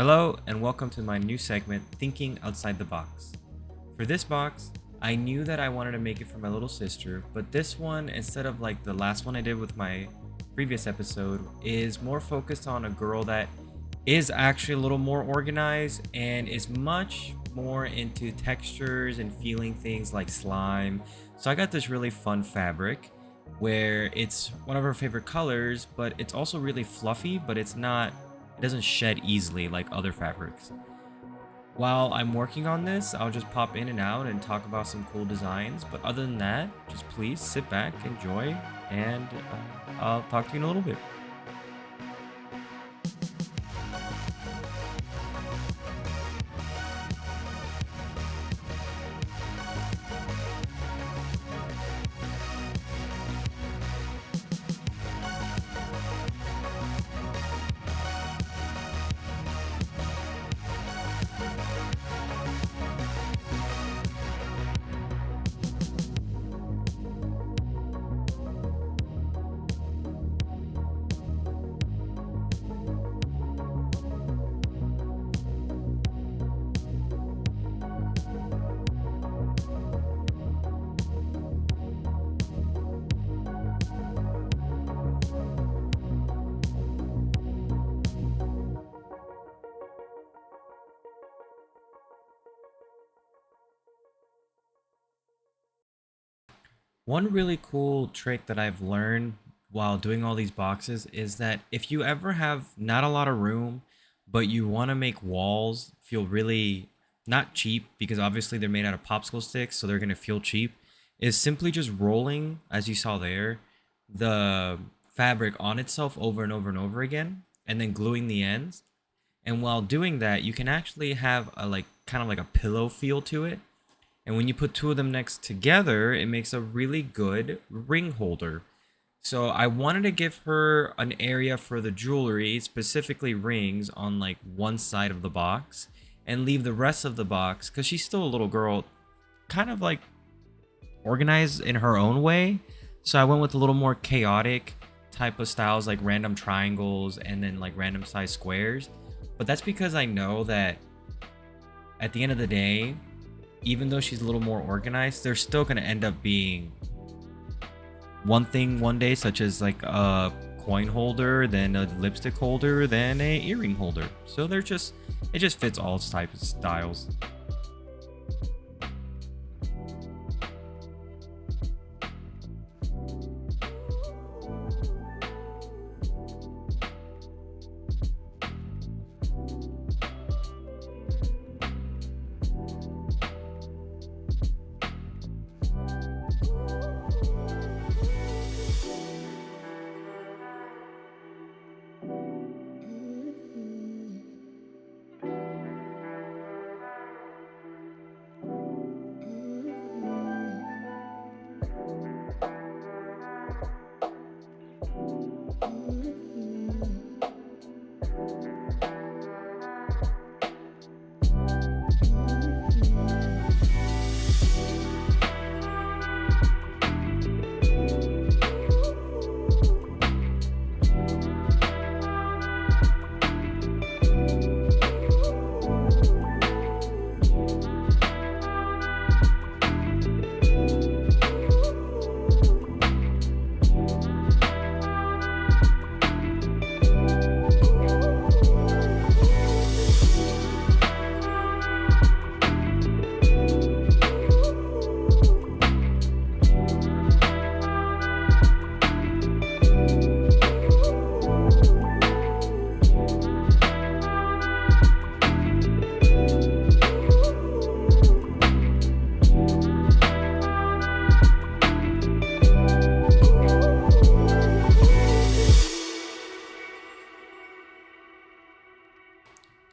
Hello and welcome to my new segment, Thinking Outside the Box. For this box, I knew that I wanted to make it for my little sister, but this one, instead of like the last one I did with my previous episode, is more focused on a girl that is actually a little more organized and is much more into textures and feeling things like slime. So I got this really fun fabric where it's one of her favorite colors, but it's also really fluffy, but it doesn't shed easily like other fabrics. While I'm working on this, I'll just pop in and out and talk about some cool designs. But other than that, just please sit back, enjoy, and I'll talk to you in a little bit. One really cool trick that I've learned while doing all these boxes is that if you ever have not a lot of room, but you want to make walls feel really not cheap, because obviously they're made out of popsicle sticks, so they're going to feel cheap, is simply just rolling, as you saw there, the fabric on itself over and over and over again, and then gluing the ends. And while doing that, you can actually have a like kind of like a pillow feel to it, and when you put two of them next together, it makes a really good ring holder. So I wanted to give her an area for the jewelry, specifically rings, on like one side of the box and leave the rest of the box, because she's still a little girl, kind of like organized in her own way. So I went with a little more chaotic type of styles, like random triangles and then like random size squares. But that's because I know that at the end of the day, even though she's a little more organized, they're still going to end up being one thing one day, such as like a coin holder, then a lipstick holder, then a earring holder. So it just fits all types of styles.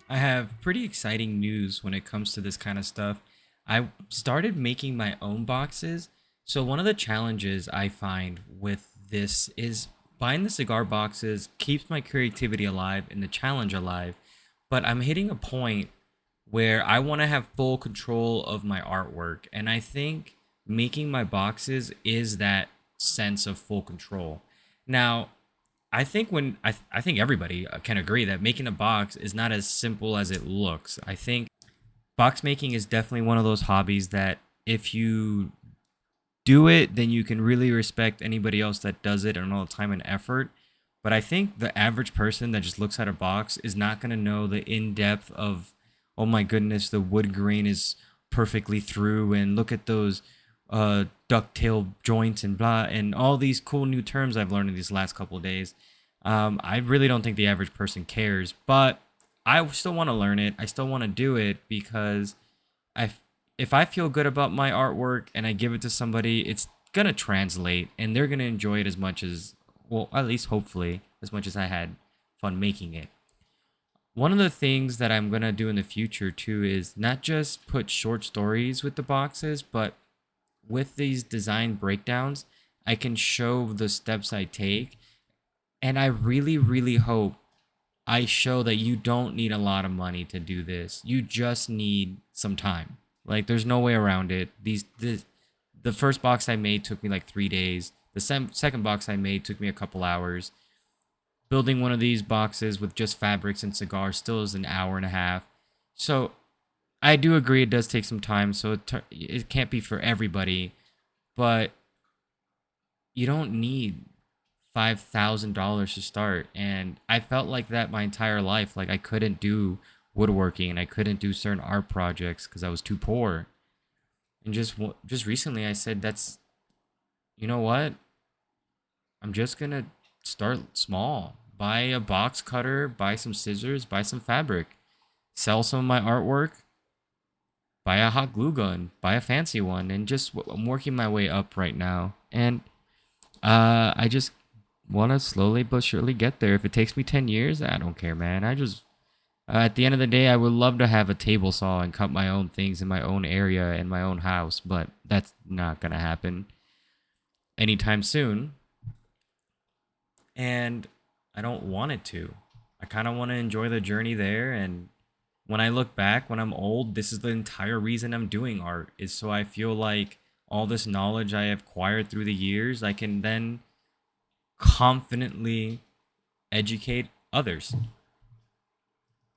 I have pretty exciting news when it comes to this kind of stuff. I started making my own boxes. So, one of the challenges I find with this is buying the cigar boxes keeps my creativity alive and the challenge alive. But I'm hitting a point where I want to have full control of my artwork. And I think making my boxes is that sense of full control. Now, I think everybody can agree that making a box is not as simple as it looks. I think box making is definitely one of those hobbies that if you do it, then you can really respect anybody else that does it and all the time and effort. But I think the average person that just looks at a box is not going to know the in depth of, oh my goodness, the wood grain is perfectly through, and look at those ducktail joints and blah, and all these cool new terms I've learned in these last couple of days. I really don't think the average person cares, but I still want to learn it. I still want to do it because I if I feel good about my artwork and I give it to somebody, it's gonna translate and they're gonna enjoy it as much as, well, at least hopefully as much as I had fun making it. One of the things that I'm gonna do in the future too is not just put short stories with the boxes, but with these design breakdowns, I can show the steps I take. And I really, really hope I show that you don't need a lot of money to do this. You just need some time. Like there's no way around it. The first box I made took me like 3 days. The second box I made took me a couple hours. Building one of these boxes with just fabrics and cigars still is an hour and a half. So I do agree it does take some time. So it can't be for everybody, but you don't need $5,000 to start. And I felt like that my entire life. Like I couldn't do woodworking and I couldn't do certain art projects because I was too poor. And just recently I said, that's, you know what? I'm just gonna start small. Buy a box cutter, buy some scissors, buy some fabric, sell some of my artwork, buy a hot glue gun, buy a fancy one, and just I'm working my way up right now. And I just want to slowly but surely get there. If it takes me 10 years, I don't care, man. I just, at the end of the day, I would love to have a table saw and cut my own things in my own area in my own house, but that's not going to happen anytime soon. And I don't want it to. I kind of want to enjoy the journey there. And when I look back, when I'm old, this is the entire reason I'm doing art, is so I feel like all this knowledge I have acquired through the years, I can then confidently educate others.